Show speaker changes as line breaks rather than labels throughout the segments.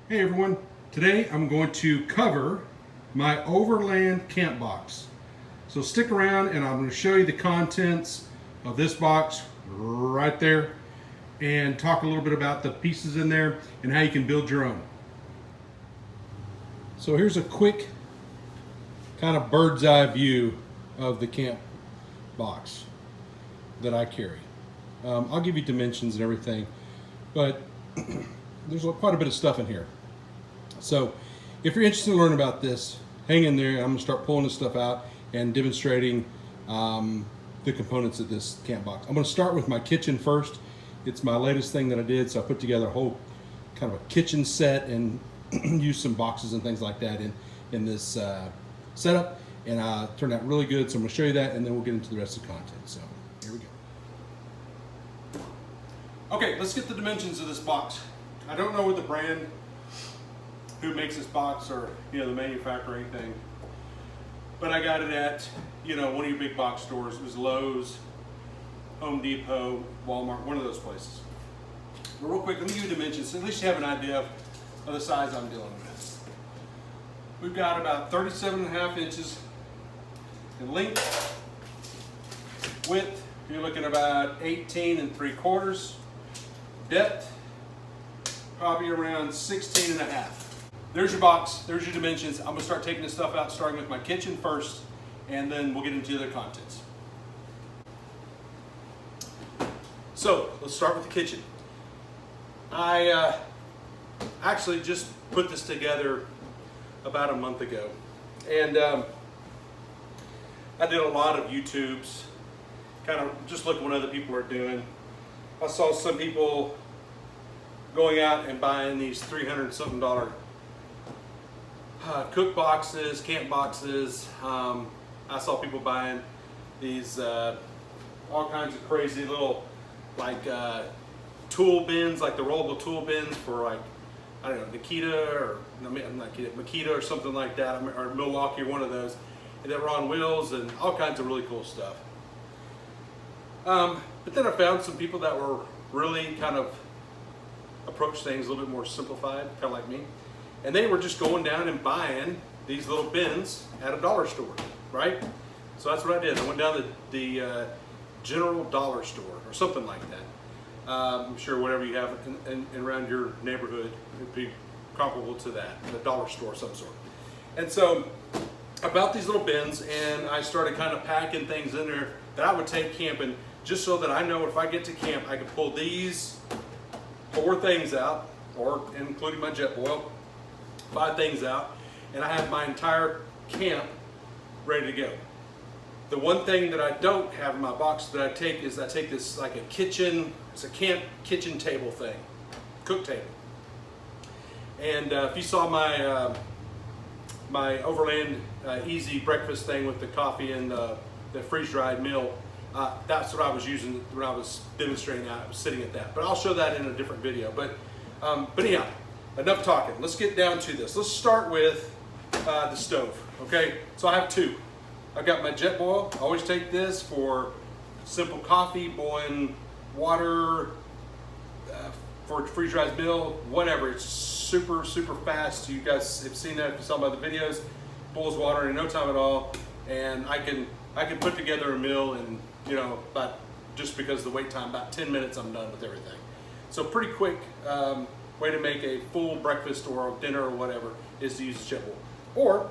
Hey everyone, today I'm going to cover my Overland camp box. So stick around and I'm going to show you the contents of this box right there and talk a little bit about the pieces in there and how you can build your own. So here's a quick kind of bird's eye view of the camp box that I carry. I'll give you dimensions and everything, but there's quite a bit of stuff in here. So if you're interested in learning about this, hang in there. I'm going to start pulling this stuff out and demonstrating the components of this camp box. I'm going to start with my kitchen first. It's my latest thing that I did, so I put together a whole kind of a kitchen set and used some boxes and things like that in this setup, and turned out really good. So I'm going to show you that, and then we'll get into the rest of the content. So here we go. Okay, let's get the dimensions of this box. I don't know what the brand, who makes this box, or the manufacturer or anything, but I got it at one of your big box stores. It was Lowe's, Home Depot, Walmart, one of those places. But real quick, let me give you dimensions so at least you have an idea of the size I'm dealing with. We've got about 37.5 inches in length. Width, you're looking at about 18 3/4. Depth, probably around 16.5. There's your box, there's your dimensions. I'm gonna start taking this stuff out, starting with my kitchen first, and then we'll get into the other contents. So let's start with the kitchen. I actually just put this together about a month ago, and I did a lot of YouTubes, kind of just looking what other people are doing. I saw some people going out and buying these $300-something cook boxes, camp boxes. I saw people buying these all kinds of crazy little tool bins, like the rollable tool bins for I don't know, Nikita or not Nikita, Makita or something like that, or Milwaukee or one of those, that were on wheels and all kinds of really cool stuff. But then I found some people that were really kind of approach things a little bit more simplified, kind of like me. And they were just going down and buying these little bins at a dollar store, right? So that's what I did. I went down to the general dollar store or something like that. I'm sure whatever you have in around your neighborhood would be comparable to that, a dollar store of some sort. And so I bought these little bins, and I started kind of packing things in there that I would take camping, just so that I know if I get to camp, I can pull these 4 things out, or including my jet boil, 5 things out, and I have my entire camp ready to go. The one thing that I don't have in my box that I take is this like a kitchen, it's a camp kitchen table thing, cook table. And if you saw my my Overland easy breakfast thing with the coffee and the freeze-dried meal, that's what I was using when I was demonstrating that. I was sitting at that, but I'll show that in a different video. But anyhow, enough talking. Let's get down to this. Let's start with the stove. Okay, so I have 2. I've got my jet boil. I always take this for simple coffee, boiling water, for freeze-dried meal, whatever. It's super fast. You guys have seen that if you saw my other videos. Boils water in no time at all, and I can put together a meal in about, just because of the wait time, about 10 minutes I'm done with everything. So pretty quick way to make a full breakfast or dinner or whatever is to use a jet boil. Or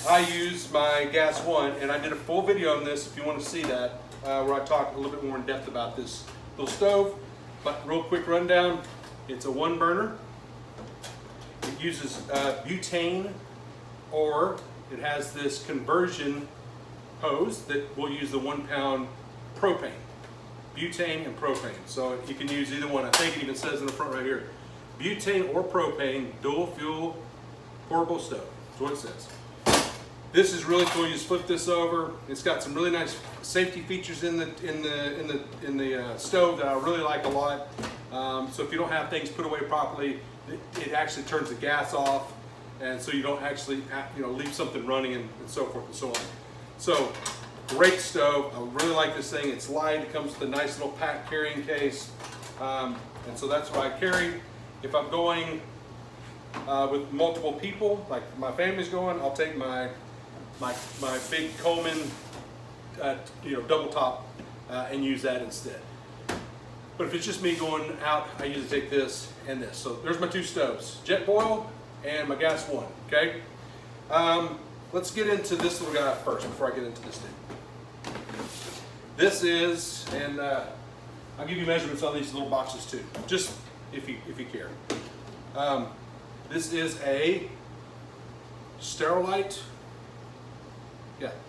I use my gas one, and I did a full video on this if you want to see that, where I talk a little bit more in depth about this little stove. But real quick rundown, it's a 1 burner. It uses butane, or it has this conversion hose that will use the 1 pound propane. Butane and propane. So you can use either one. I think it even says in the front right here, butane or propane, dual fuel, portable stove. That's what it says. This is really cool. You just flip this over. It's got some really nice safety features in the stove that I really like a lot. So if you don't have things put away properly, it actually turns the gas off, and so you don't actually leave something running and so forth and so on. So great stove. I really like this thing. It's light. It comes with a nice little pack carrying case, and so that's what I carry. If I'm going with multiple people, like my family's going, I'll take my big Coleman, double top, and use that instead. But if it's just me going out, I usually take this and this. So there's my two stoves, jet boil and my gas one, okay? Let's get into this little guy first before I get into this thing. This is, and I'll give you measurements on these little boxes too, just if you care. This is a Sterilite,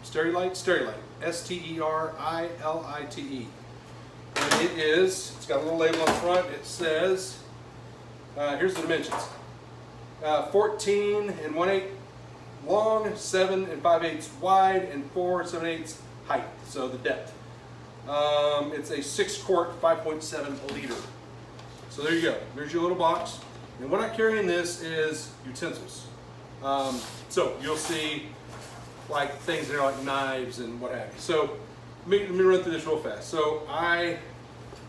Sterilite, S-T-E-R-I-L-I-T-E. And it's got a little label on front. It says, here's the dimensions. 14 and 1/8 long, 7 and 5/8 wide, and 4 7/8 height, so the depth. It's a 6-quart, 5.7 liter. So there you go. There's your little box. And what I carry in this is utensils. So you'll see like things that are like knives and what have you. So let me run through this real fast. So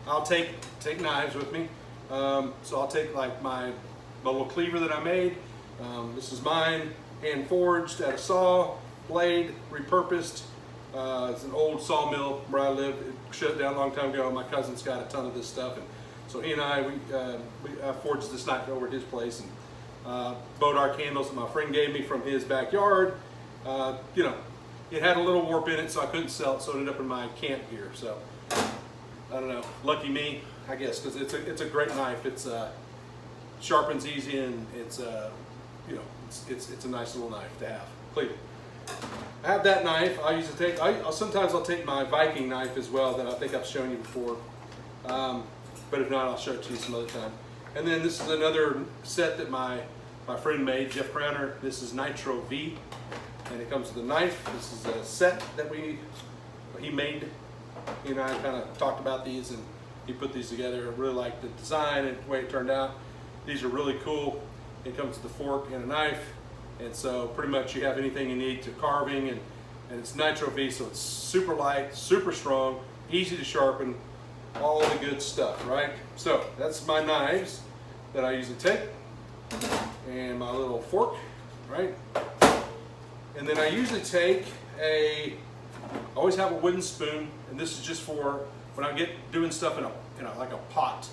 I'll take knives with me. So I'll take like my little cleaver that I made. This is mine, hand forged at a saw, blade, repurposed. It's an old sawmill where I live. It shut down a long time ago. My cousin's got a ton of this stuff, and so he and I forged this knife over at his place, and bowed our candles that my friend gave me from his backyard. It had a little warp in it, so I couldn't sell it, so it ended up in my camp gear. So I don't know, lucky me, I guess, because it's a great knife. It's sharpens easy, and it's a nice little knife to have. Clear. I have that knife. I used to take. Sometimes I'll take my Viking knife as well that I think I've shown you before. But if not, I'll show it to you some other time. And then this is another set that my friend made, Jeff Crowner. This is Nitro V, and it comes with a knife. This is a set that he made. He and I kind of talked about these, and he put these together. I really like the design and the way it turned out. These are really cool. It comes with a fork and a knife, and so pretty much you have anything you need to carving, and it's Nitro V, so it's super light, super strong, easy to sharpen, all the good stuff, right? So that's my knives that I usually take, and my little fork, right? And then I usually take I always have a wooden spoon, and this is just for when I get doing stuff in like a pot.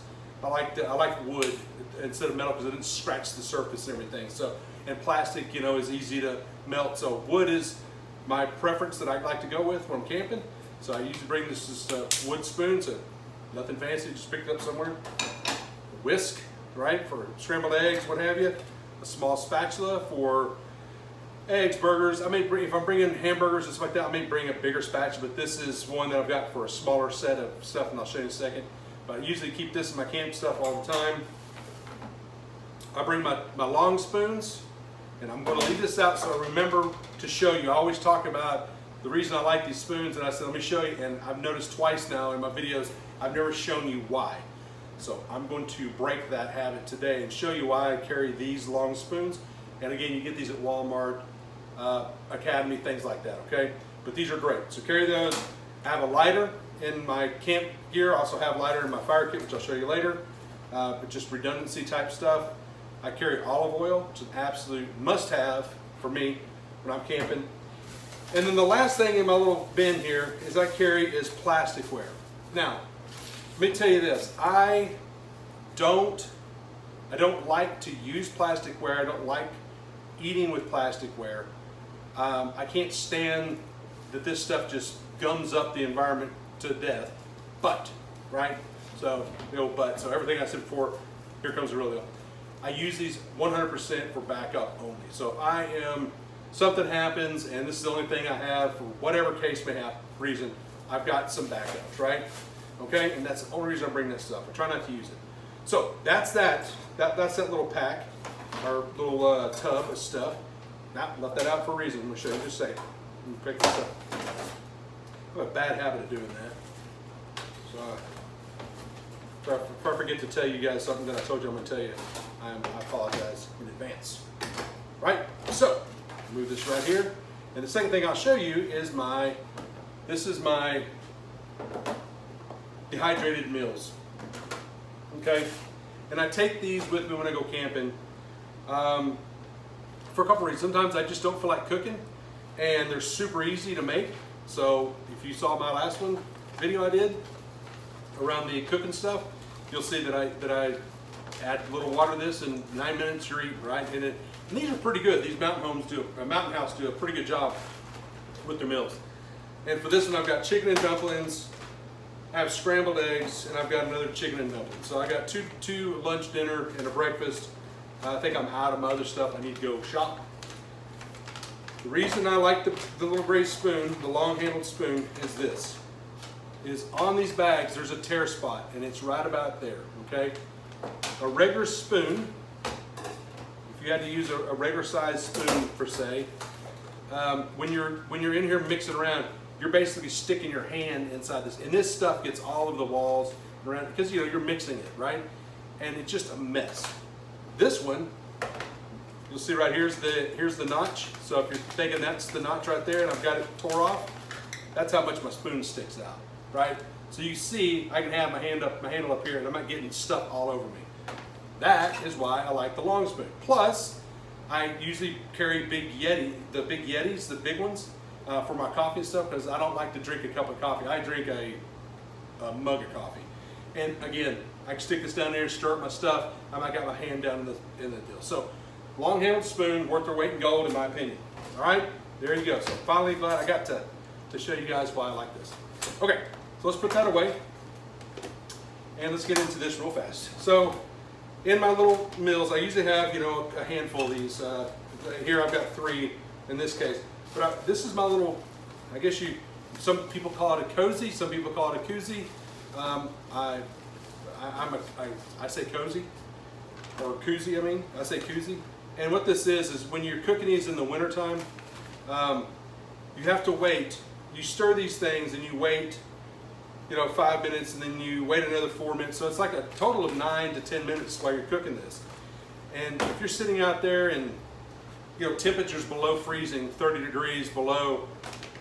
I like wood instead of metal because it doesn't scratch the surface and everything. So, and plastic, is easy to melt. So wood is my preference that I like to go with when I'm camping. So I usually bring this wood spoon, so nothing fancy, just pick it up somewhere. A whisk, right, for scrambled eggs, what have you. A small spatula for eggs, burgers. If I'm bringing hamburgers and stuff like that, I may bring a bigger spatula, but this is one that I've got for a smaller set of stuff, and I'll show you in a second. But I usually keep this in my camp stuff all the time. I bring my long spoons, and I'm going to leave this out so I remember to show you. I always talk about the reason I like these spoons, and I said, let me show you, and I've noticed twice now in my videos, I've never shown you why. So I'm going to break that habit today and show you why I carry these long spoons. And again, you get these at Walmart, Academy, things like that, okay? But these are great. So carry those. I have a lighter in my camp gear. I also have a lighter in my fire kit, which I'll show you later. But just redundancy type stuff. I carry olive oil, which is an absolute must-have for me when I'm camping. And then the last thing in my little bin here is I carry plasticware. Now, let me tell you this. I don't like to use plasticware. I don't like eating with plasticware. I can't stand that this stuff just gums up the environment to death. But, right? So, the old but. So everything I said before, here comes the real deal. I use these 100% for backup only. So if something happens and this is the only thing I have for whatever case may have reason, I've got some backups, right? Okay, and that's the only reason I bring this stuff. I try not to use it. So that's that little pack, our little tub of stuff. Now, left that out for a reason. I'm going to show you just a second. Let me pick this up. I have a bad habit of doing that. So if I forget to tell you guys something that I told you I'm going to tell you, I apologize in advance. Right? So, move this right here. And the second thing I'll show you is this is my dehydrated meals. Okay? And I take these with me when I go camping. for a couple reasons. Sometimes I just don't feel like cooking, and they're super easy to make. So if you saw my last video I did around the cooking stuff, you'll see that I add a little water to this, in 9 minutes you're eating, right? And these are pretty good. These Mountain House do a pretty good job with their meals. And for this one, I've got chicken and dumplings, I have scrambled eggs, and I've got another chicken and dumplings. So I got two lunch, dinner, and a breakfast. I think I'm out of my other stuff. I need to go shop. The reason I like the little gray spoon, the long-handled spoon, is this. Is on these bags, there's a tear spot, and it's right about there, okay? A regular spoon, if you had to use a regular size spoon per se, when you're in here mixing around, you're basically sticking your hand inside this, and this stuff gets all over the walls around, because you're mixing it, right? And it's just a mess. This one, you'll see right here's the notch. So if you're thinking that's the notch right there, and I've got it tore off, that's how much my spoon sticks out, right? So you see, I can have my handle up here, and I'm not getting stuff all over me. That is why I like the long spoon. Plus, I usually carry the big Yetis, the big ones, for my coffee and stuff, because I don't like to drink a cup of coffee. I drink a mug of coffee. And again, I can stick this down there, stir up my stuff. I might got my hand down in the deal. So, long-handled spoon, worth their weight in gold, in my opinion. All right, there you go. So finally, glad I got to show you guys why I like this. Okay, so let's put that away, and let's get into this real fast. So, in my little meals, I usually have a handful of these. Here I've got 3 in this case. But this is my little, I guess some people call it a cozy, some people call it a koozie. I say cozy, or koozie, I say koozie. And what this is when you're cooking these in the wintertime, you have to wait. You stir these things and you wait, 5 minutes, and then you wait another 4 minutes. So it's like a total of 9 to 10 minutes while you're cooking this. And if you're sitting out there and temperatures below freezing, 30 degrees below,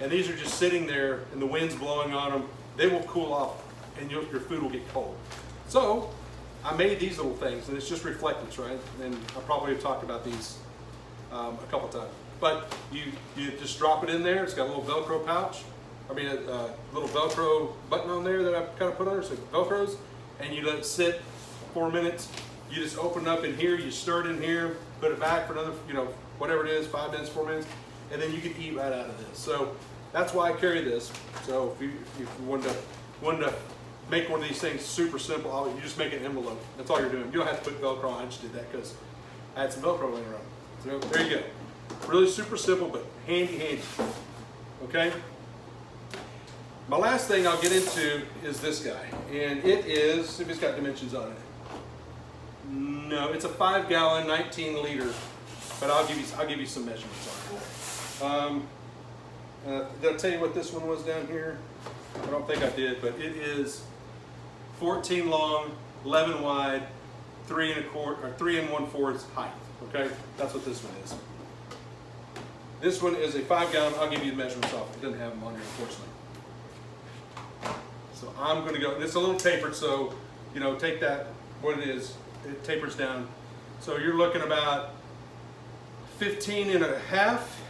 and these are just sitting there and the wind's blowing on them, they will cool off and your food will get cold. So I made these little things, and it's just reflectants, right? And I probably have talked about these a couple times. But you just drop it in there. It's got a little Velcro pouch. A little Velcro button on there that I've kind of put on there, so it Velcros, and you let it sit 4 minutes. You just open it up in here, you stir it in here, put it back for another, whatever it is, 5 minutes, 4 minutes, and then you can eat right out of this. So that's why I carry this. So if you wanted to make one of these things super simple, you just make an envelope. That's all you're doing. You don't have to put Velcro on. I just did that because I had some Velcro laying around. So there you go. Really super simple, but handy. Okay? My last thing I'll get into is this guy. And it is, see if it's got dimensions on it. No, it's a 5-gallon, 19-liter, but I'll give you some measurements on it. Did I tell you what this one was down here? I don't think I did, but it is 14 long, 11 wide, 3 1/4 height. Okay, that's what this one is. This one is a 5-gallon. I'll give you the measurements off. It doesn't have them on here, unfortunately. So I'm going to go. It's a little tapered, so take that what it is. It tapers down. So you're looking about 15 and a half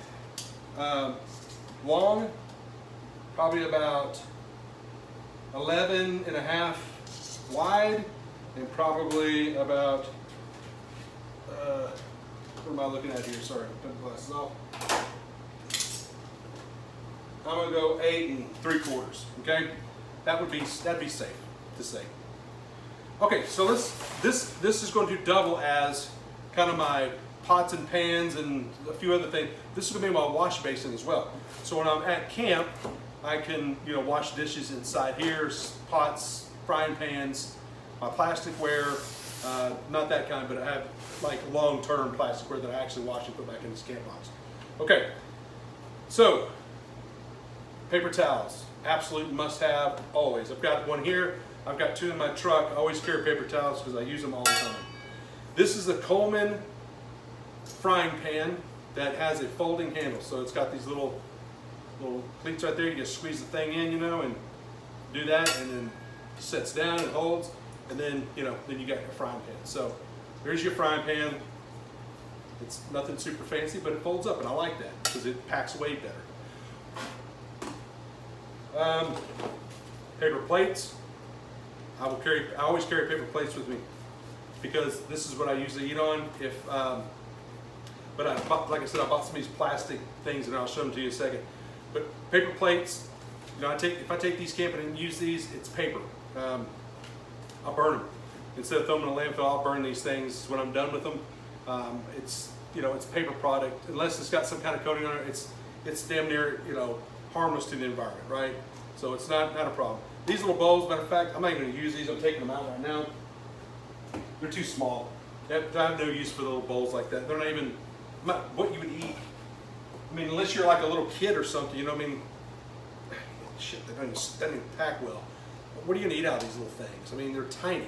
long, probably about 11 and a half wide, and probably about, what am I looking at here? Sorry, put the glasses off. I'm going to go 8 3/4, okay? That'd be safe to say. Okay, so this is going to double as kind of my pots and pans and a few other things. This is going to be my wash basin as well. So when I'm at camp, I can wash dishes inside here, pots, frying pans, my plasticware, not that kind, but I have like long-term plasticware that I actually wash and put back in this camp box. Okay, so paper towels, absolute must-have always. I've got one here. I've got 2 in my truck. I always carry paper towels because I use them all the time. This is a Coleman frying pan that has a folding handle. So it's got these little cleats right there. You just squeeze the thing in, and do that, and then it sets down and holds, and then then you got your frying pan. So there's your frying pan. It's nothing super fancy, but it folds up, and I like that because it packs away better. Paper plates. I always carry paper plates with me because this is what I usually eat on. But like I said, I bought some of these plastic things, and I'll show them to you in a second. But paper plates, if I take these camping and use these, it's paper. I'll burn them. Instead of throwing them in a landfill, I'll burn these things when I'm done with them. It's paper product. Unless it's got some kind of coating on it, it's damn near harmless to the environment, right? So it's not a problem. These little bowls, matter of fact, I'm not even going to use these. I'm taking them out right now. They're too small. I have no use for little bowls like that. They're not even what you would eat. I mean, unless you're like a little kid or something, shit, that doesn't even pack well. What are you going to eat out of these little things? I mean, they're tiny.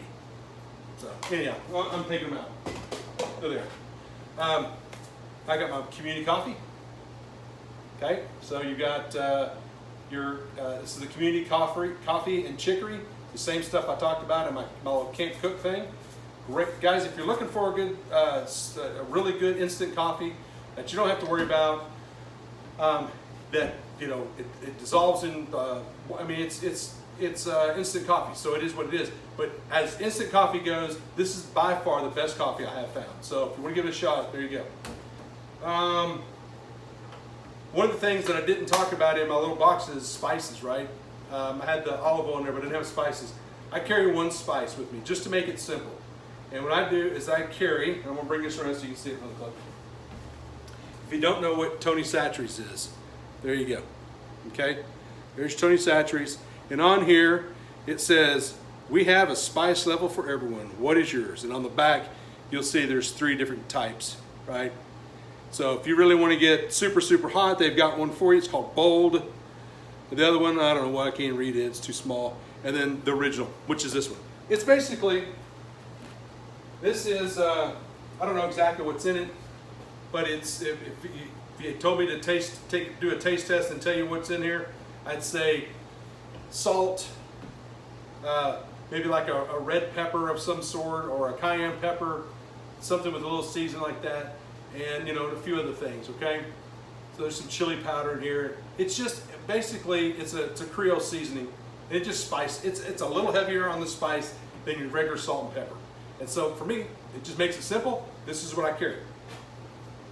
So anyhow, I'm taking them out. They're there. I got my community coffee. Okay, so you got this is the community coffee and chicory. The same stuff I talked about in my little camp cook thing. Great, guys, if you're looking for a really good instant coffee that you don't have to worry about, that it dissolves in. It's instant coffee, so it is what it is. But as instant coffee goes, this is by far the best coffee I have found. So if you want to give it a shot, there you go. One of the things that I didn't talk about in my little box is spices, right? I had the olive oil in there, but I didn't have spices. I carry one spice with me just to make it simple. And what I do is I carry, and I'm going to bring this around so you can see it really close. If you don't know what Tony Chachere's is, there you go. Okay? There's Tony Chachere's. And on here, it says, we have a spice level for everyone. What is yours? And on the back, you'll see there's 3 different types, right? So if you really want to get super, super hot, they've got one for you. It's called Bold. The other one, I don't know why I can't read it. It's too small. And then the original, which is this one. It's basically, this is, I don't know exactly what's in it, but it's, if you told me to do a taste test and tell you what's in here, I'd say salt, maybe like a red pepper of some sort, or a cayenne pepper, something with a little season like that, and a few other things, okay? So there's some chili powder in here. It's just, basically, it's a Creole seasoning. It just spice, it's a little heavier on the spice than your regular salt and pepper. And so for me, it just makes it simple. This is what I carry.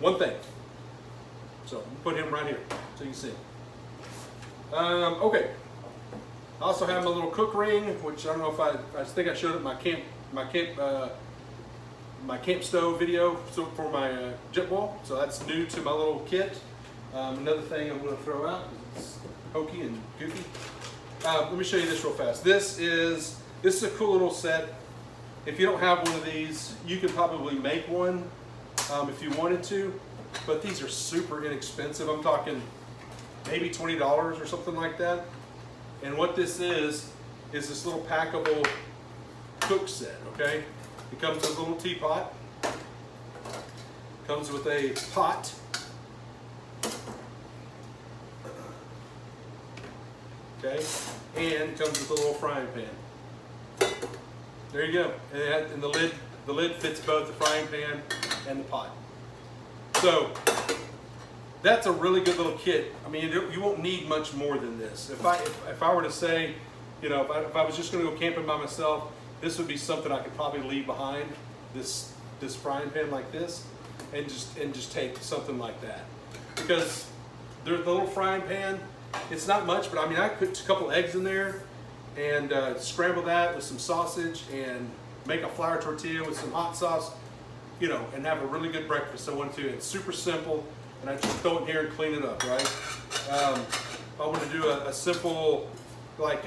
One thing. So put him right here so you can see. Okay. I also have my little cook ring, which I don't know if I think I showed it in my camp stove video for my jet boil. So that's new to my little kit. Another thing I'm going to throw out because it's hokey and goofy. Let me show you this real fast. This is a cool little set. If you don't have one of these, you could probably make one if you wanted to, but these are super inexpensive. I'm talking maybe $20 or something like that. And what this is this little packable cook set, okay? It comes with a little teapot, comes with a pot, okay, and comes with a little frying pan. There you go. And the lid fits both the frying pan and the pot. So that's a really good little kit. I mean, you won't need much more than this. If I were to say, if I was just going to go camping by myself, this would be something I could probably leave behind. This frying pan like this, and just take something like that. Because the little frying pan, it's not much, but I mean, I put a couple eggs in there and scramble that with some sausage and make a flour tortilla with some hot sauce, and have a really good breakfast. I want to. It's super simple, and I just throw it in here and clean it up, right? If I want to do a simple, like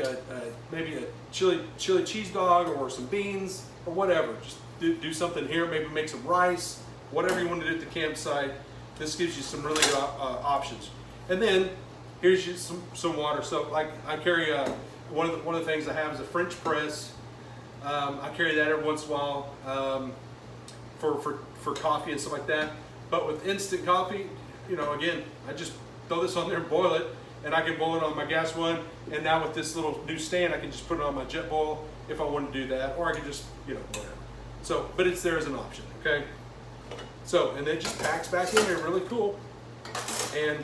maybe a chili cheese dog or some beans or whatever, just do something here. Maybe make some rice, whatever you want to do at the campsite. This gives you some really good options. And then here's some water. So like I carry one of the things I have is a French press. I carry that every once in a while for coffee and stuff like that. But with instant coffee, again, I just throw this on there and boil it, and I can boil it on my gas one. And now with this little new stand, I can just put it on my jet boil if I want to do that, or I can just, whatever. So, but it's there as an option, okay? So, and it just packs back in here really cool. And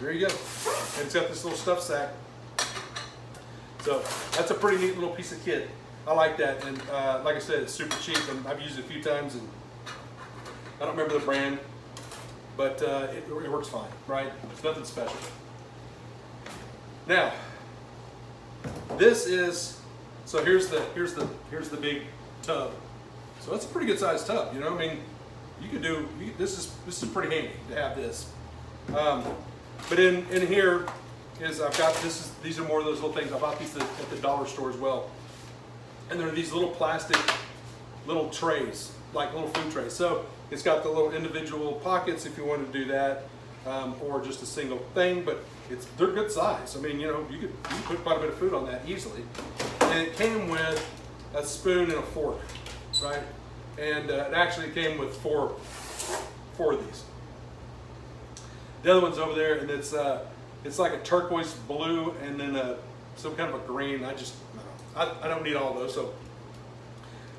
there you go. And it's got this little stuff sack. So that's a pretty neat little piece of kit. I like that. And like I said, it's super cheap, and I've used it a few times, and I don't remember the brand, but it works fine, right? It's nothing special. Now, this is, so here's the big tub. So it's a pretty good sized tub, you know. I mean, you could do this is pretty handy to have this. But in here is I've got these are more of those little things. I bought these at the dollar store as well, and they're these little plastic little trays, like little food trays. So it's got the little individual pockets if you want to do that, or just a single thing. But they're good size. I mean, you know, you could put quite a bit of food on that easily. And it came with a spoon and a fork, right? And it actually came with four of these. The other one's over there, and it's like a turquoise blue and then some kind of a green. I don't need all those, so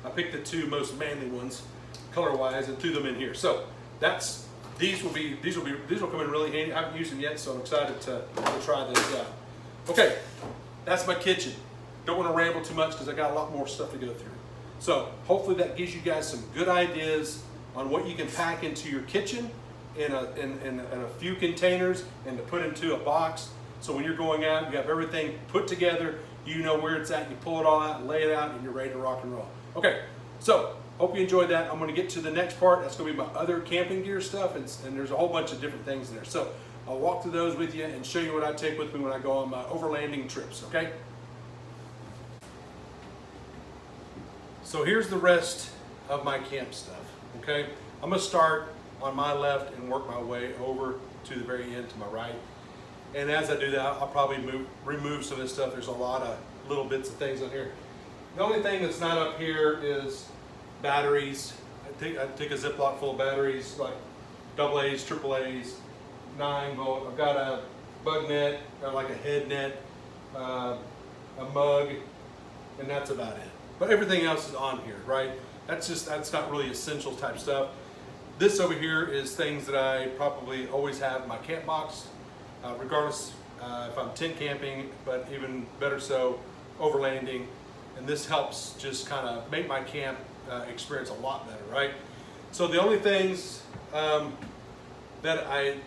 I picked the two most manly ones, color-wise, and threw them in here. So these will come in really handy. I haven't used them yet, so I'm excited to try those out. Okay, that's my kitchen. Don't want to ramble too much because I got a lot more stuff to go through. So hopefully that gives you guys some good ideas on what you can pack into your kitchen in a few containers and to put into a box. So when you're going out, you have everything put together, you know where it's at, you pull it all out, lay it out, and you're ready to rock and roll. Okay, so hope you enjoyed that. I'm going to get to the next part. That's going to be my other camping gear stuff, and there's a whole bunch of different things in there. So I'll walk through those with you and show you what I take with me when I go on my overlanding trips, okay? So here's the rest of my camp stuff, okay? I'm going to start on my left and work my way over to the very end to my right. And as I do that, I'll probably remove some of this stuff. There's a lot of little bits of things on here. The only thing that's not up here is batteries. I take a Ziploc full of batteries, like AA's, AAA's, 9-volt. I've got a bug net, or like a head net, a mug, and that's about it. But everything else is on here, right? That's not really essential type stuff. This over here is things that I probably always have in my camp box, regardless if I'm tent camping, but even better so, overlanding. And this helps just kind of make my camp experience a lot better, right? So the only things that I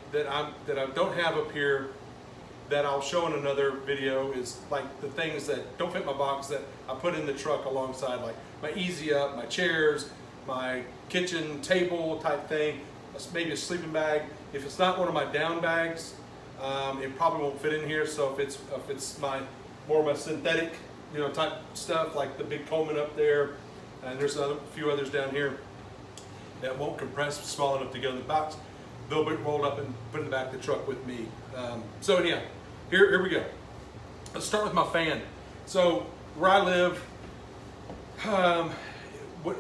don't have up here that I'll show in another video is like the things that don't fit my box that I put in the truck alongside, like my Easy Up, my chairs, my kitchen table type thing, maybe a sleeping bag. If it's not one of my down bags, it probably won't fit in here. So if it's more of my synthetic, you know, type stuff, like the big Coleman up there, and there's a few others down here that won't compress small enough to go in the box, they'll be rolled up and put in the back of the truck with me. So anyhow, here we go. Let's start with my fan. So where I live,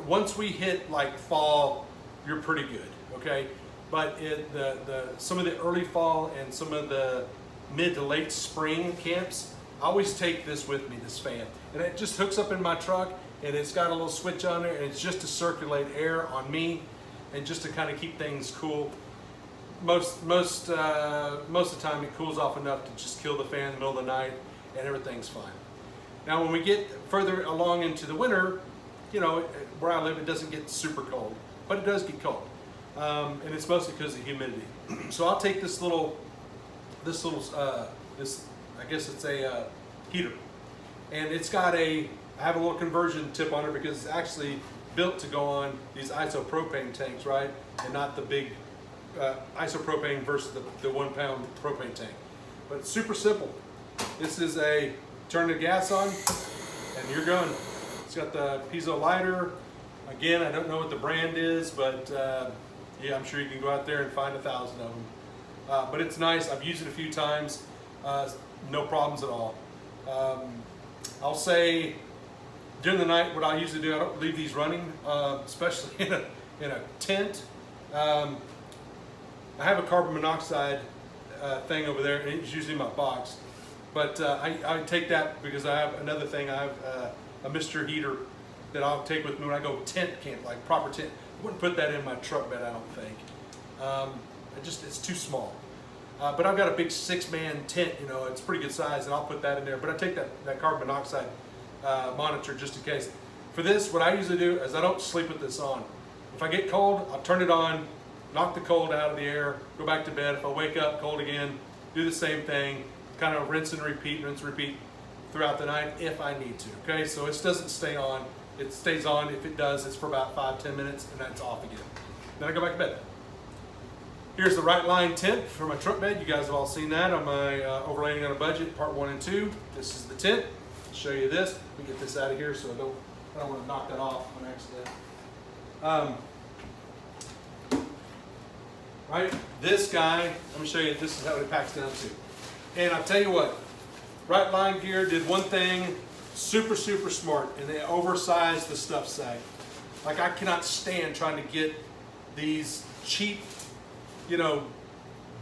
once we hit like fall, you're pretty good, okay? But some of the early fall and some of the mid to late spring camps, I always take this with me, this fan. And it just hooks up in my truck, and it's got a little switch on there, and it's just to circulate air on me and just to kind of keep things cool. Most of the time it cools off enough to just kill the fan in the middle of the night, and everything's fine. Now when we get further along into the winter, you know, where I live, it doesn't get super cold, but it does get cold. And it's mostly because of humidity. So I'll take this I guess it's a heater. And it's got I have a little conversion tip on it because it's actually built to go on these isopropane tanks, right? And not the big isopropane versus the 1 pound propane tank. But it's super simple. This is turn the gas on and you're going. It's got the piezo lighter. Again, I don't know what the brand is, but yeah, I'm sure you can go out there and find 1,000 of them. But it's nice. I've used it a few times. No problems at all. I'll say during the night, what I usually do, I don't leave these running, especially in a tent. I have a carbon monoxide thing over there, and it's usually in my box. But I take that because I have another thing. I have a Mr. Heater that I'll take with me when I go tent camp, like proper tent. I wouldn't put that in my truck bed, I don't think. It's too small. But I've got a big 6-man tent, you know, it's pretty good size, and I'll put that in there. But I take that carbon monoxide monitor just in case. For this, what I usually do is I don't sleep with this on. If I get cold, I'll turn it on, knock the cold out of the air, go back to bed. If I wake up cold again, do the same thing, kind of rinse and repeat throughout the night if I need to, okay? So it doesn't stay on. It stays on. If it does, it's for about 5-10 minutes, and that's off again. Then I go back to bed. Here's the right line tent for my truck bed. You guys have all seen that on my Overlanding on a Budget, part 1 and 2. This is the tent. I'll show you this. Let me get this out of here so I don't want to knock that off on accident. Right, this guy, let me show you, this is how it packs down to. And I'll tell you what, Right Line Gear did one thing super smart, and they oversized the stuff sack. Like, I cannot stand trying to get these cheap, you know,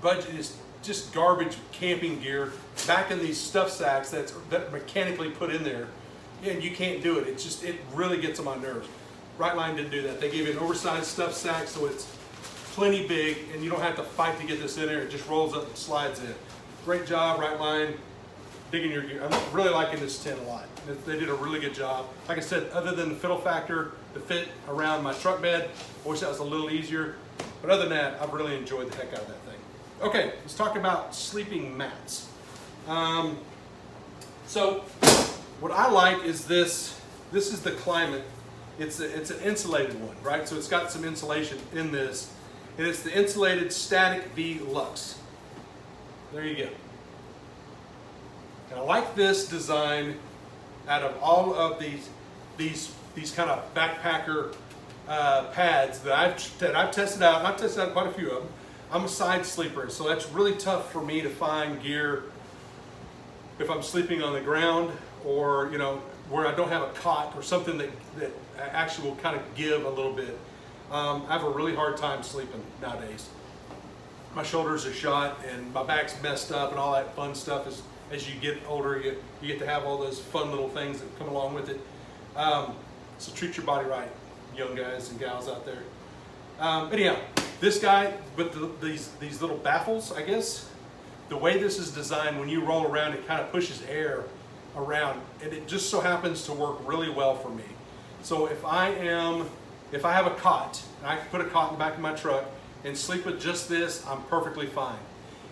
budget, just garbage camping gear back in these stuff sacks that mechanically put in there, and you can't do it. It really gets on my nerves. Right Line didn't do that. They gave you an oversized stuff sack, so it's plenty big, and you don't have to fight to get this in there. It just rolls up and slides in. Great job, Right Line, digging your gear. I'm really liking this tent a lot. They did a really good job. Like I said, other than the fiddle factor, the fit around my truck bed, I wish that was a little easier. But other than that, I've really enjoyed the heck out of that thing. Okay, let's talk about sleeping mats. So what I like is this. This is the Climate. It's an insulated one, right? So it's got some insulation in this. And it's the insulated Static V Lux. There you go. And I like this design out of all of these kind of backpacker pads that I've tested out. And I've tested out quite a few of them. I'm a side sleeper, so that's really tough for me to find gear if I'm sleeping on the ground, or, you know, where I don't have a cot or something that actually will kind of give a little bit. I have a really hard time sleeping nowadays. My shoulders are shot and my back's messed up and all that fun stuff. As you get older, you get to have all those fun little things that come along with it. So treat your body right, young guys and gals out there. Anyhow, this guy with these little baffles, I guess, the way this is designed, when you roll around, it kind of pushes air around, and it just so happens to work really well for me. So if I have a cot, and I can put a cot in the back of my truck and sleep with just this, I'm perfectly fine.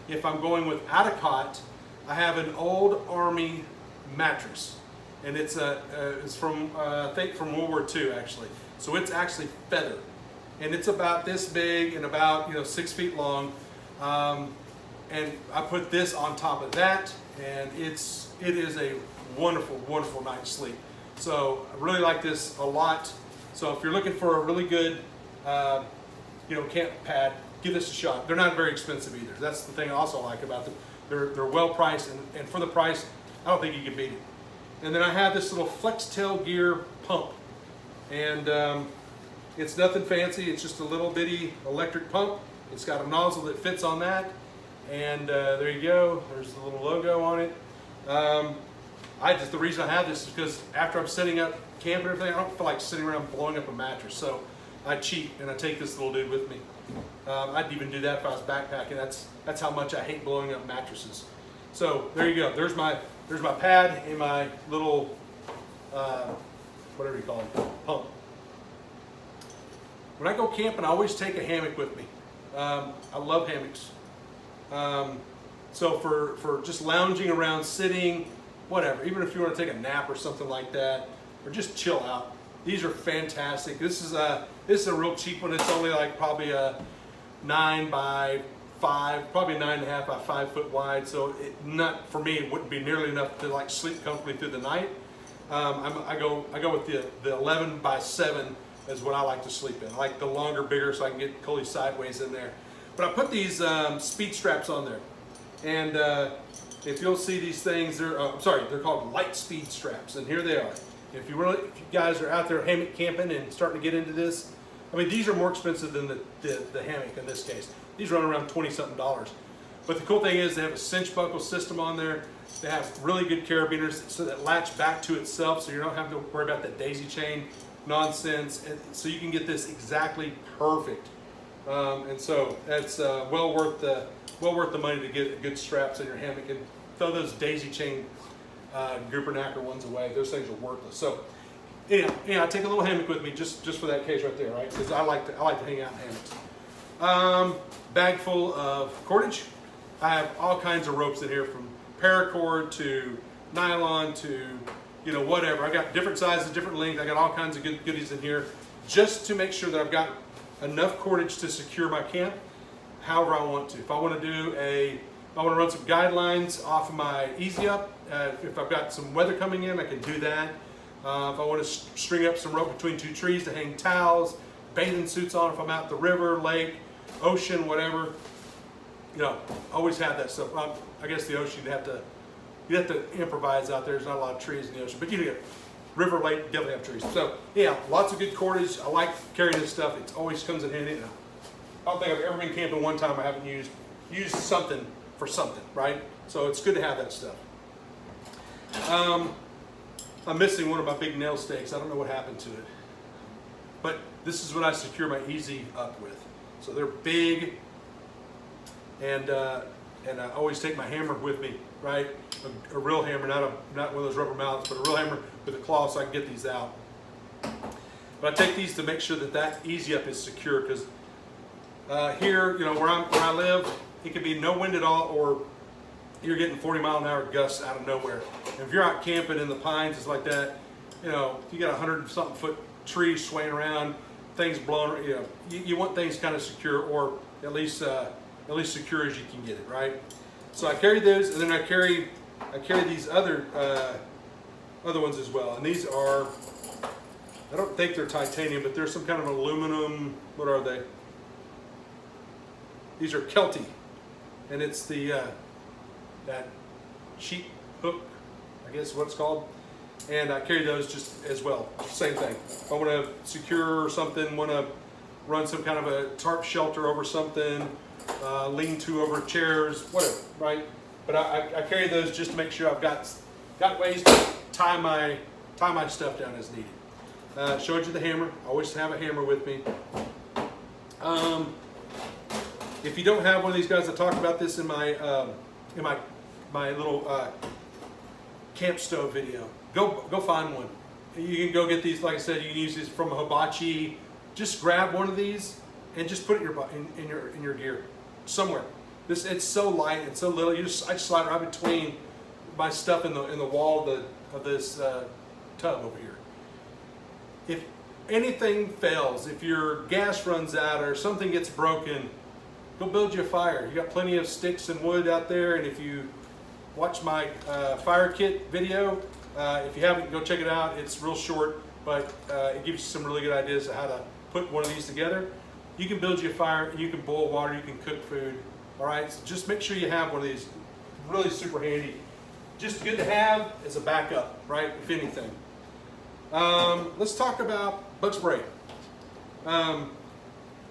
If I'm going without a cot, I have an old Army mattress, and it's from I think from World War II actually. So it's actually feathered, and it's about this big and about 6 feet long. And I put this on top of that, and it is a wonderful night's sleep. So I really like this a lot. So if you're looking for a really good camp pad, give this a shot. They're not very expensive either. That's the thing I also like about them. They're well priced, and for the price, I don't think you can beat it. And then I have this little Flex Tail Gear pump, and it's nothing fancy. It's just a little bitty electric pump. It's got a nozzle that fits on that, and there you go. There's the little logo on it. The reason I have this is because after I'm setting up camp and everything, I don't feel like sitting around blowing up a mattress. So I cheat and I take this little dude with me. I'd even do that if I was backpacking. That's how much I hate blowing up mattresses. So there you go. There's my pad and my little whatever you call it, pump. When I go camping, I always take a hammock with me. I love hammocks. So for just lounging around, sitting, whatever, even if you want to take a nap or something like that, or just chill out, these are fantastic. This is a real cheap one. It's only like probably a 9 by 5, probably 9.5 by 5 foot wide. So for me, it wouldn't be nearly enough to like sleep comfortably through the night. I go with the 11 by 7 is what I like to sleep in. I like the longer, bigger, so I can get fully sideways in there. But I put these speed straps on there, and if you'll see these things, they're called light speed straps, and here they are. If you guys are out there hammock camping and starting to get into this, I mean, these are more expensive than the hammock in this case. These run around $20-something. But the cool thing is they have a cinch buckle system on there. They have really good carabiners so that latch back to itself, so you don't have to worry about that daisy chain nonsense, and so you can get this exactly perfect. And so that's well worth the money to get good straps in your hammock, and throw those daisy chain grouper knacker ones away. Those things are worthless. So yeah, I take a little hammock with me just for that case right there, right? Because I like to hang out in hammocks. Bag full of cordage. I have all kinds of ropes in here, from paracord to nylon to whatever. I got different sizes, different lengths. I got all kinds of goodies in here, just to make sure that I've got enough cordage to secure my camp however I want to. If I want to run some guidelines off of my Easy Up, if I've got some weather coming in, I can do that. If I want to string up some rope between two trees to hang towels, bathing suits on, if I'm out at the river, lake, ocean, whatever, always have that stuff. I guess the ocean, you'd have to improvise out there. There's not a lot of trees in the ocean, but you get river, lake, definitely have trees. So yeah, lots of good cordage. I like carrying this stuff. It always comes in handy. I don't think I've ever been camping one time I haven't used something for something, right? So it's good to have that stuff. I'm missing one of my big nail stakes. I don't know what happened to it, but this is what I secure my Easy Up with. So they're big, and I always take my hammer with me, right? A real hammer, not one of those rubber mallets, but a real hammer with a claw, so I can get these out. But I take these to make sure that Easy Up is secure, because here, where I live, it could be no wind at all, or you're getting 40-mile-an-hour gusts out of nowhere. And if you're out camping in the pines, it's like that. If you got 100-something foot trees swaying around, things blowing. You want things kind of secure, or at least secure as you can get it, right? So I carry those, and then I carry these other ones as well. And these are, I don't think they're titanium, but they're some kind of aluminum. What are they? These are Kelty, and it's the that sheep hook, I guess what it's called. And I carry those just as well. Same thing. If I want to secure something, want to run some kind of a tarp shelter over something, lean-to over chairs, whatever, right? But I carry those just to make sure I've got ways to tie my stuff down as needed. Showed you the hammer. I always have a hammer with me. If you don't have one of these guys, I talked about this in my little camp stove video. Go find one. You can go get these. Like I said, you can use these from a hibachi. Just grab one of these and just put it in your gear somewhere. It's so light and so little. I just slide it right between my stuff in the wall of this tub over here. If anything fails, if your gas runs out or something gets broken, go build you a fire. You got plenty of sticks and wood out there, and if you watch my fire kit video, if you haven't, go check it out. It's real short, but it gives you some really good ideas of how to put one of these together. You can build you a fire, you can boil water, you can cook food. All right, so just make sure you have one of these. Really super handy. Just good to have as a backup, right, if anything. Let's talk about bug spray.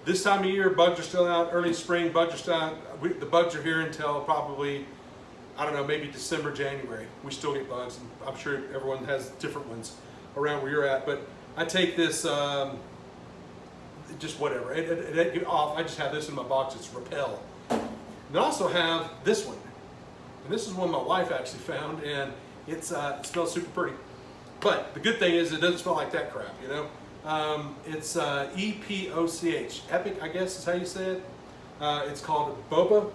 This time of year, bugs are still out. Early spring, bugs are still out. The bugs are here until probably, I don't know, maybe December, January. We still get bugs. And I'm sure everyone has different ones around where you're at. But I take this, just whatever. It get off. I just have this in my box. It's Repel. And I also have this one. And this is one my wife actually found, and it smells super pretty. But the good thing is it doesn't smell like that crap, It's EPOCH, Epic, I guess is how you say it. It's called Boba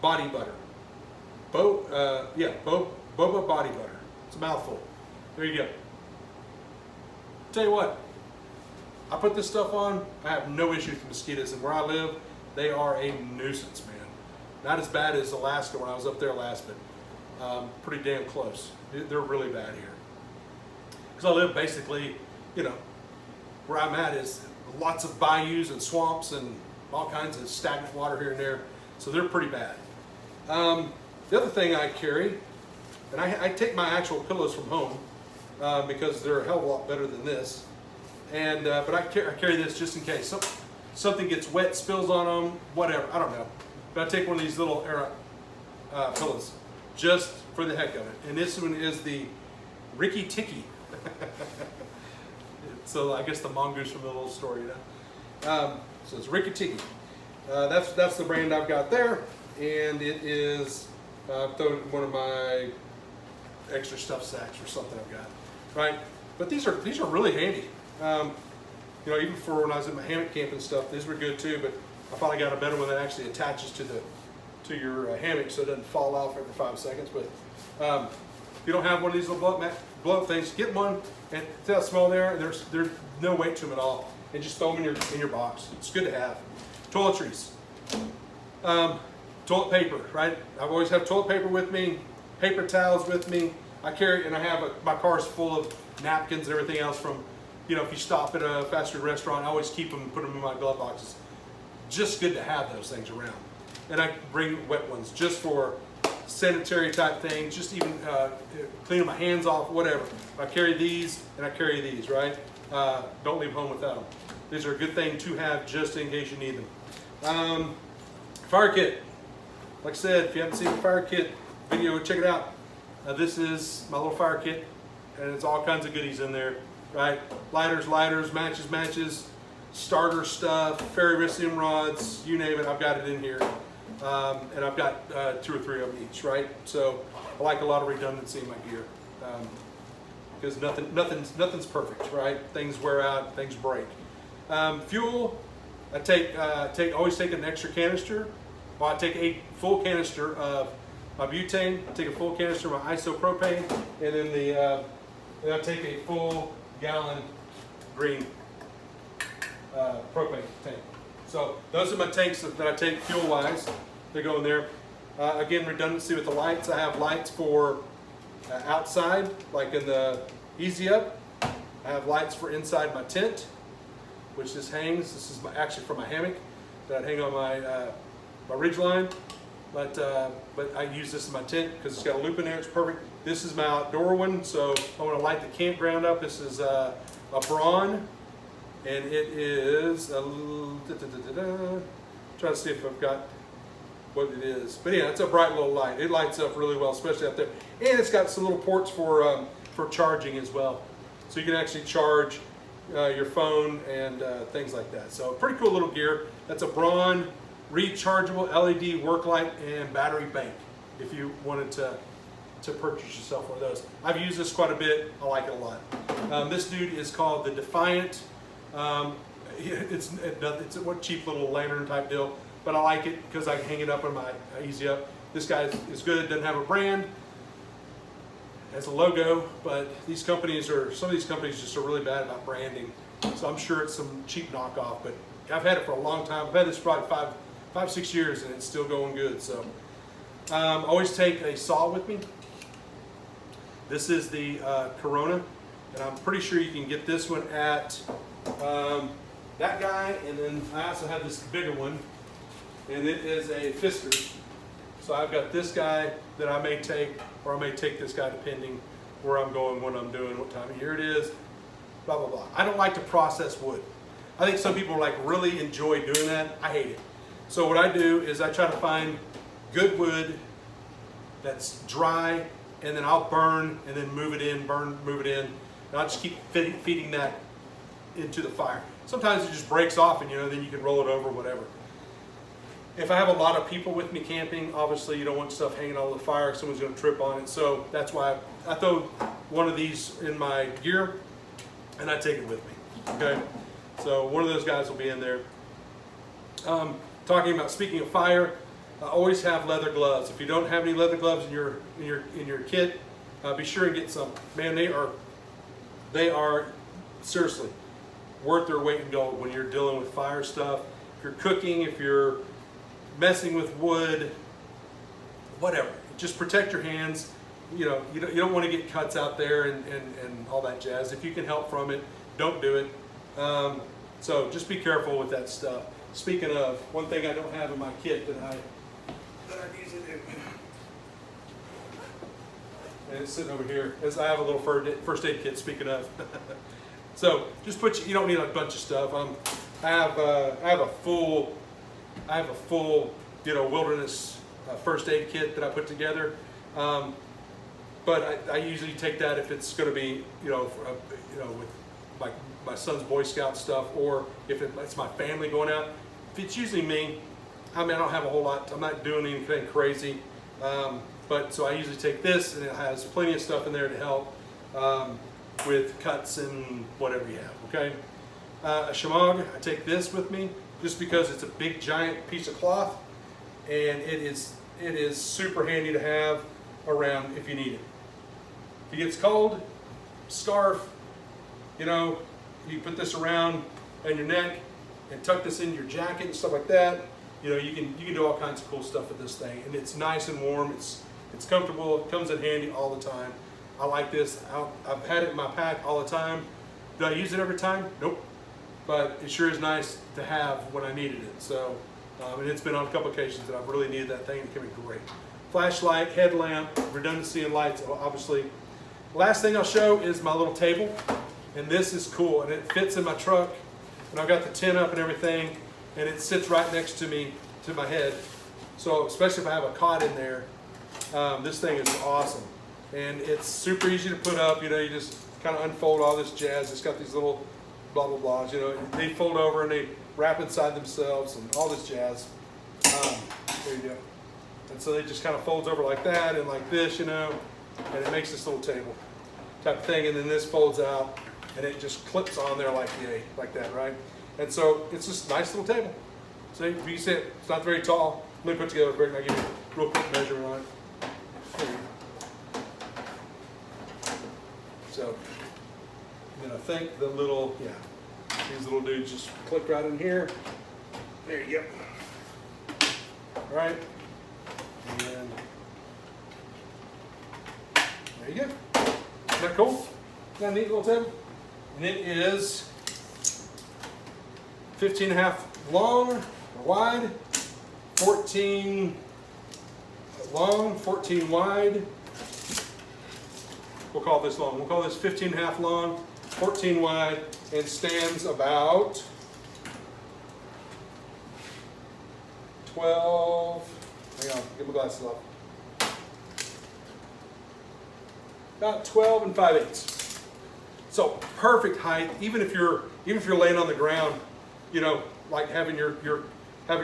Body Butter. Boba Body Butter. It's a mouthful. There you go. Tell you what, I put this stuff on, I have no issues with mosquitoes, and where I live, they are a nuisance, man. Not as bad as Alaska when I was up there last, but pretty damn close. They're really bad here. Because I live basically, where I'm at is lots of bayous and swamps and all kinds of stagnant water here and there. So they're pretty bad. The other thing I carry, and I take my actual pillows from home because they're a hell of a lot better than this. And but I carry this just in case something gets wet, spills on them, whatever. I don't know. But I take one of these little pillows just for the heck of it. And this one is the Ricky Ticky. So I guess the mongoose from the little story, you know. So it's Rikki-Tikki. That's the brand I've got there, and it is one of my extra stuff sacks or something I've got, right? But these are really handy. You know, even for when I was in my hammock camp and stuff, these were good too. But I finally got a better one that actually attaches to your hammock, so it doesn't fall off every 5 seconds. But if you don't have one of these little blow up things, get one. And see how small they are? There's no weight to them at all, and just throw them in your box. It's good to have. Toiletries, toilet paper, right? I've always have toilet paper with me, paper towels with me. I carry, and I have my car's full of napkins and everything else from, you know, if you stop at a fast food restaurant, I always keep them and put them in my glove boxes. Just good to have those things around. And I bring wet ones just for sanitary type things, just even cleaning my hands off, whatever. I carry these and I carry these, right? Don't leave home without them. These are a good thing to have just in case you need them. Fire kit. Like I said, if you haven't seen the fire kit video, check it out. This is my little fire kit, and it's all kinds of goodies in there, right? Lighters, matches, starter stuff, ferrocerium rods, you name it, I've got it in here. And I've got 2 or 3 of them each, right? So I like a lot of redundancy in my gear, because nothing's perfect, right? Things wear out, things break. Fuel, I always take an extra canister. Well, I take a full canister of my butane, I take a full canister of my isopropane, and then then I take a full gallon green propane tank. So those are my tanks that I take fuel-wise. They go in there. Again, redundancy with the lights. I have lights for outside, like in the Easy Up. I have lights for inside my tent, which this hangs. This is actually for my hammock that I hang on my ridge line. But I use this in my tent because it's got a loop in there. It's perfect. This is my outdoor one. So I want to light the campground up. This is a Braun. And it is trying to see if I've got what it is. But yeah, it's a bright little light. It lights up really well, especially out there. And it's got some little ports for charging as well. So you can actually charge your phone and things like that. So pretty cool little gear. That's a Braun rechargeable LED work light and battery bank. If you wanted to purchase yourself one of those. I've used this quite a bit. I like it a lot. This dude is called the Defiant. It's a cheap little lantern type deal, but I like it because I can hang it up on my Easy Up. This guy is good. Doesn't have a brand, has a logo, but some of these companies just are really bad about branding. So I'm sure it's some cheap knockoff, but I've had it for a long time. I've had this for probably 5-6 years, and it's still going good. So always take a saw with me. This is the Corona, and I'm pretty sure you can get this one at that guy, and then I also have this bigger one, and it is a Fisker. So I've got this guy that I may take, or I may take this guy depending where I'm going, what I'm doing, what time of year it is, blah, blah, blah. I don't like to process wood. I think some people really enjoy doing that. I hate it. So what I do is I try to find good wood that's dry, and then I'll burn and then move it in, move it in, and I'll just keep feeding that into the fire. Sometimes it just breaks off, and then you can roll it over, whatever. If I have a lot of people with me camping, obviously you don't want stuff hanging on the fire. Someone's going to trip on it. So that's why I throw one of these in my gear, and I take it with me. Okay, so one of those guys will be in there. Speaking of fire, I always have leather gloves. If you don't have any leather gloves in your kit, be sure and get some. Man, they are seriously worth their weight in gold when you're dealing with fire stuff. If you're cooking, if you're messing with wood, whatever, just protect your hands. You don't want to get cuts out there and all that jazz. If you can help from it, don't do it. So just be careful with that stuff. Speaking of, one thing I don't have in my kit that I usually do, and it's sitting over here, is I have a little first aid kit. Speaking of, so just you don't need a bunch of stuff. I have a full wilderness first aid kit that I put together. But I usually take that if it's going to be with like my son's Boy Scout stuff, or if it's my family going out. If it's usually me, I mean, I don't have a whole lot, I'm not doing anything crazy. But so I usually take this, and it has plenty of stuff in there to help with cuts and whatever you have, okay? A chamois, I take this with me just because it's a big giant piece of cloth, and it is super handy to have around if you need it. If it gets cold, scarf, you know, you put this around on your neck and tuck this in your jacket and stuff like that. You know, you can do all kinds of cool stuff with this thing, and it's nice and warm. It's comfortable. It comes in handy all the time. I like this. I've had it in my pack all the time. Do I use it every time? Nope. But it sure is nice to have when I needed it. So, and it's been on a couple occasions that I've really needed that thing. It can be great. Flashlight, headlamp, redundancy in lights, obviously. Last thing I'll show is my little table, and this is cool, and it fits in my truck, and I've got the tent up and everything, and it sits right next to me, to my head. So especially if I have a cot in there, this thing is awesome. And it's super easy to put up. You know, you just kind of unfold all this jazz. It's got these little blah blah blahs, you know, they fold over and they wrap inside themselves and all this jazz. There you go. And so they just kind of folds over like that and like this, you know, and it makes this little table type of thing. And then this folds out and it just clips on there like that, right? And so it's just a nice little table. So you can see it, it's not very tall. Let me put together a break and I'll give you a real quick measurement on it. There you go. So, and then I think the little, these little dudes just click right in here. There you go. All right. And there you go. Isn't that cool? Isn't that a neat little table? And it is 15.5 long or wide, 14 long, 14 wide. We'll call this long. We'll call this 15.5 long, 14 wide, and stands about 12. Hang on, get my glasses off. About 12 and 5/8. So perfect height, even if you're laying on the ground, you know, like having your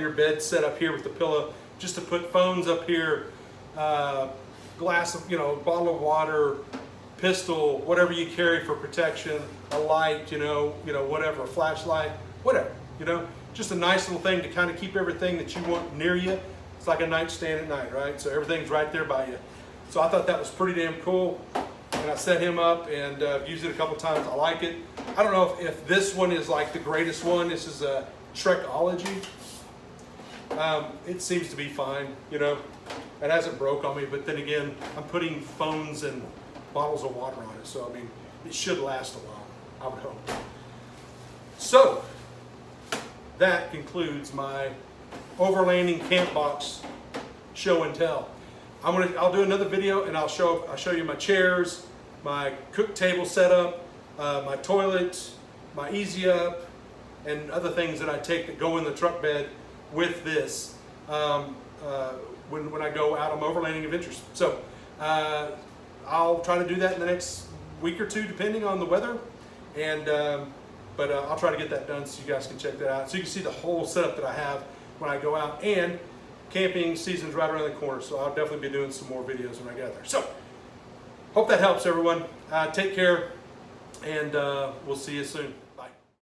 bed set up here with the pillow, just to put phones up here, glass of, you know, bottle of water, pistol, whatever you carry for protection, a light, you know, whatever, a flashlight, whatever, you know, just a nice little thing to kind of keep everything that you want near you. It's like a nightstand at night, right? So everything's right there by you. So I thought that was pretty damn cool. And I set him up and used it a couple times. I like it. I don't know if this one is like the greatest one. This is a Trekology. It seems to be fine, you know. It hasn't broke on me, but then again, I'm putting phones and bottles of water on it. So, I mean, it should last a while, I would hope. So, that concludes my Overlanding camp box show and tell. I'll do another video and I'll show you my chairs, my cook table setup, my toilet, my easy up, and other things that I take that go in the truck bed with this when I go out on overlanding adventures. So I'll try to do that in the next week or two, depending on the weather, and but I'll try to get that done so you guys can check that out, so you can see the whole setup that I have when I go out. And camping season's right around the corner, so I'll definitely be doing some more videos when I get there. So, hope that helps, everyone. Take care, and we'll see you soon.